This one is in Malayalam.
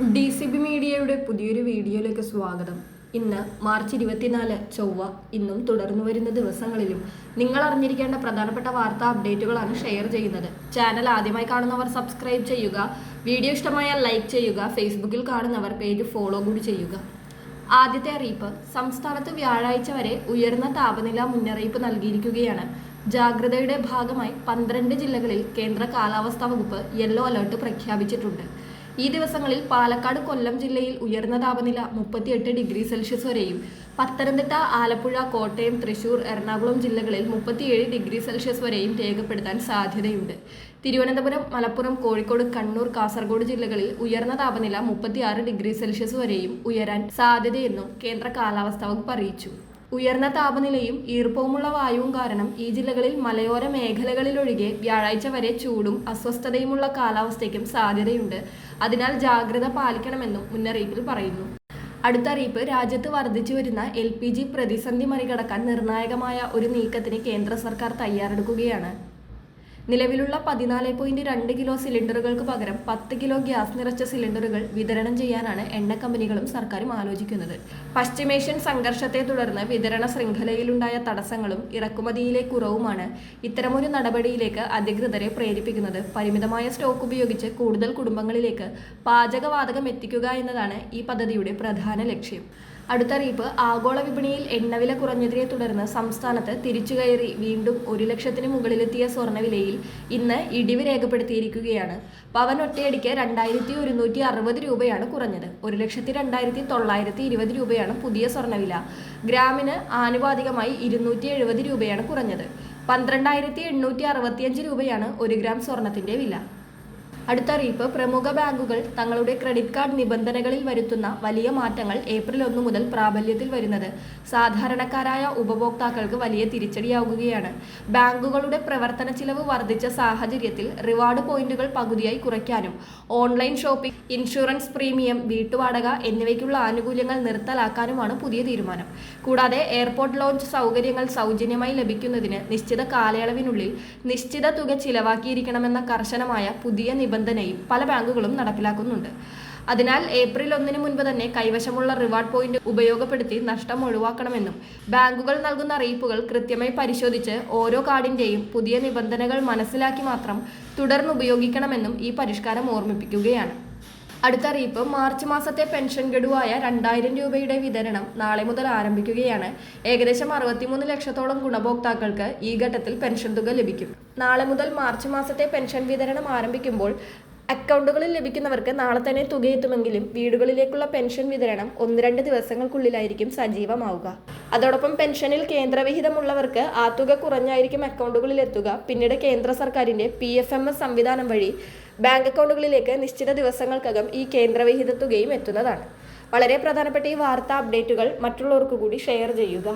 DCB മീഡിയയുടെ പുതിയൊരു വീഡിയോയിലേക്ക് സ്വാഗതം. ഇന്ന് മാർച്ച് 24 ചൊവ്വ. ഇന്നും തുടർന്നു വരുന്ന ദിവസങ്ങളിലും നിങ്ങൾ അറിഞ്ഞിരിക്കേണ്ട പ്രധാനപ്പെട്ട വാർത്താ അപ്ഡേറ്റുകളാണ് ഷെയർ ചെയ്യുന്നത്. ചാനൽ ആദ്യമായി കാണുന്നവർ സബ്സ്ക്രൈബ് ചെയ്യുക. വീഡിയോ ഇഷ്ടമായാൽ ലൈക്ക് ചെയ്യുക. ഫേസ്ബുക്കിൽ കാണുന്നവർ പേജ് ഫോളോ കൂടി ചെയ്യുക. ആദ്യത്തെ അറിയിപ്പ്, സംസ്ഥാനത്ത് വ്യാഴാഴ്ച വരെ ഉയർന്ന താപനില മുന്നറിയിപ്പ് നൽകിയിരിക്കുകയാണ്. ജാഗ്രതയുടെ ഭാഗമായി 12 ജില്ലകളിൽ കേന്ദ്ര കാലാവസ്ഥാ വകുപ്പ് യെല്ലോ അലർട്ട് പ്രഖ്യാപിച്ചിട്ടുണ്ട്. ഈ ദിവസങ്ങളിൽ പാലക്കാട്, കൊല്ലം ജില്ലയിൽ ഉയർന്ന താപനില 38 ഡിഗ്രി സെൽഷ്യസ് വരെയും, പത്തനംതിട്ട, ആലപ്പുഴ, കോട്ടയം, തൃശൂർ, എറണാകുളം ജില്ലകളിൽ 37 ഡിഗ്രി സെൽഷ്യസ് വരെയും രേഖപ്പെടുത്താൻ സാധ്യതയുണ്ട്. തിരുവനന്തപുരം, മലപ്പുറം, കോഴിക്കോട്, കണ്ണൂർ, കാസർഗോഡ് ജില്ലകളിൽ ഉയർന്ന താപനില 36 ഡിഗ്രി സെൽഷ്യസ് വരെയും ഉയരാൻ സാധ്യതയെന്നും കേന്ദ്ര കാലാവസ്ഥാ വകുപ്പ് അറിയിച്ചു. ഉയർന്ന താപനിലയും ഈർപ്പവുമുള്ള വായുവും കാരണം ഈ ജില്ലകളിൽ മലയോര മേഖലകളിലൊഴികെ വ്യാഴാഴ്ച വരെ ചൂടും അസ്വസ്ഥതയുമുള്ള കാലാവസ്ഥയ്ക്കും സാധ്യതയുണ്ട്. അതിനാൽ ജാഗ്രത പാലിക്കണമെന്നും മുന്നറിയിപ്പിൽ പറയുന്നു. അടുത്ത അറിയിപ്പ്, രാജ്യത്ത് വർദ്ധിച്ചു വരുന്ന LPG പ്രതിസന്ധി മറികടക്കാൻ നിർണായകമായ ഒരു നീക്കത്തിന് കേന്ദ്ര സർക്കാർ തയ്യാറെടുക്കുകയാണ്. നിലവിലുള്ള 14.2 കിലോ സിലിണ്ടറുകൾക്ക് പകരം 10 കിലോ ഗ്യാസ് നിറച്ച സിലിണ്ടറുകൾ വിതരണം ചെയ്യാനാണ് എണ്ണ കമ്പനികളും സർക്കാരും ആലോചിക്കുന്നത്. പശ്ചിമേഷ്യൻ സംഘർഷത്തെ തുടർന്ന് വിതരണ ശൃംഖലയിലുണ്ടായ തടസ്സങ്ങളും ഇറക്കുമതിയിലെ കുറവുമാണ് ഇത്തരമൊരു നടപടിയിലേക്ക് അധികൃതരെ പ്രേരിപ്പിക്കുന്നത്. പരിമിതമായ സ്റ്റോക്ക് ഉപയോഗിച്ച് കൂടുതൽ കുടുംബങ്ങളിലേക്ക് പാചകവാതകം എത്തിക്കുക എന്നതാണ് ഈ പദ്ധതിയുടെ പ്രധാന ലക്ഷ്യം. അടുത്തറിയിപ്പ്, ആഗോള വിപണിയിൽ എണ്ണവില കുറഞ്ഞതിനെ തുടർന്ന് സംസ്ഥാനത്ത് തിരിച്ചുകയറി വീണ്ടും 1 ലക്ഷത്തിന് മുകളിലെത്തിയ സ്വർണ്ണവിലയിൽ ഇന്ന് ഇടിവ് രേഖപ്പെടുത്തിയിരിക്കുകയാണ്. പവൻ ഒറ്റയടിക്ക് 2160 രൂപയാണ് കുറഞ്ഞത്. 1,02,920 രൂപയാണ് പുതിയ സ്വർണ്ണവില. ഗ്രാമിന് ആനുപാതികമായി 270 രൂപയാണ് കുറഞ്ഞത്. 12,865 രൂപയാണ് 1 ഗ്രാം സ്വർണത്തിന്റെ വില. അടുത്തറിയിപ്പ്, പ്രമുഖ ബാങ്കുകൾ തങ്ങളുടെ ക്രെഡിറ്റ് കാർഡ് നിബന്ധനകളിൽ വരുത്തുന്ന വലിയ മാറ്റങ്ങൾ ഏപ്രിൽ 1 മുതൽ പ്രാബല്യത്തിൽ വരുന്നത് സാധാരണക്കാരായ ഉപഭോക്താക്കൾക്ക് വലിയ തിരിച്ചടിയാവുകയാണ്. ബാങ്കുകളുടെ പ്രവർത്തന ചിലവ് വർദ്ധിച്ച സാഹചര്യത്തിൽ റിവാർഡ് പോയിന്റുകൾ പകുതിയായി കുറയ്ക്കാനും ഓൺലൈൻ ഷോപ്പിംഗ്, ഇൻഷുറൻസ് പ്രീമിയം, വീട്ടുവാടക എന്നിവയ്ക്കുള്ള ആനുകൂല്യങ്ങൾ നിർത്തലാക്കാനുമാണ് പുതിയ തീരുമാനം. കൂടാതെ എയർപോർട്ട് ലോഞ്ച് സൗകര്യങ്ങൾ സൗജന്യമായി ലഭിക്കുന്നതിന് നിശ്ചിത കാലയളവിനുള്ളിൽ നിശ്ചിത തുക ചിലവാക്കിയിരിക്കണമെന്ന കർശനമായ പുതിയ നിബന്ധനയും പല ബാങ്കുകളും നടപ്പിലാക്കുന്നുണ്ട്. അതിനാൽ ഏപ്രിൽ 1 മുൻപ് തന്നെ കൈവശമുള്ള റിവാർഡ് പോയിന്റ് ഉപയോഗപ്പെടുത്തി നഷ്ടം ഒഴിവാക്കണമെന്നും ബാങ്കുകൾ നൽകുന്ന അറിയിപ്പുകൾ കൃത്യമായി പരിശോധിച്ച് ഓരോ കാർഡിന്റെയും പുതിയ നിബന്ധനകൾ മനസ്സിലാക്കി മാത്രം തുടർന്ന് ഉപയോഗിക്കണമെന്നും ഈ പരിഷ്കാരം ഓർമ്മിപ്പിക്കുകയാണ്. അടുത്ത അറിയിപ്പ്, മാർച്ച് മാസത്തെ പെൻഷൻ ഗഡുവായ 2000 രൂപയുടെ വിതരണം നാളെ മുതൽ ആരംഭിക്കുകയാണ്. ഏകദേശം 63 ലക്ഷത്തോളം ഗുണഭോക്താക്കൾക്ക് ഈ ഘട്ടത്തിൽ പെൻഷൻ തുക ലഭിക്കും. നാളെ മുതൽ മാർച്ച് മാസത്തെ പെൻഷൻ വിതരണം ആരംഭിക്കുമ്പോൾ അക്കൗണ്ടുകളിൽ ലഭിക്കുന്നവർക്ക് നാളെ തന്നെ തുകയെത്തുമെങ്കിലും വീടുകളിലേക്കുള്ള പെൻഷൻ വിതരണം 1-2 ദിവസങ്ങൾക്കുള്ളിലായിരിക്കും സജീവമാവുക. അതോടൊപ്പം പെൻഷനിൽ കേന്ദ്രവിഹിതമുള്ളവർക്ക് ആ തുക കുറഞ്ഞായിരിക്കും അക്കൗണ്ടുകളിൽ എത്തുക. പിന്നീട് കേന്ദ്ര സർക്കാരിന്റെ PFMS സംവിധാനം വഴി ബാങ്ക് അക്കൗണ്ടുകളിലേക്ക് നിശ്ചിത ദിവസങ്ങൾക്കകം ഈ കേന്ദ്രവിഹിത തുകയും എത്തുന്നതാണ്. വളരെ പ്രധാനപ്പെട്ട ഈ വാർത്താ അപ്ഡേറ്റുകൾ മറ്റുള്ളവർക്ക് കൂടി ഷെയർ ചെയ്യുക.